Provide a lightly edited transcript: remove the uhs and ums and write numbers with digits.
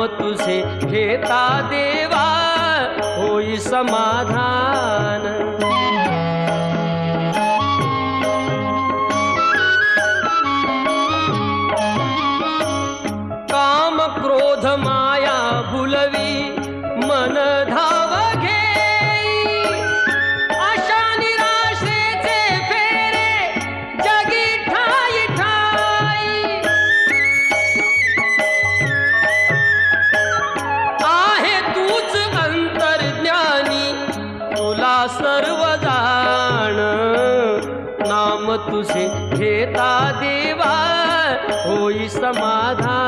नाम तुझे घेता देवा होई समाधान। काम क्रोध माया भुलवी मन धाव घेई, आशा निराशेचे फेरे जगी ठाई ठाई। आहे तूच अंतर्ज्ञानी तुला सर्व जाण, नाम तुझे घेता देवा होई समाधान।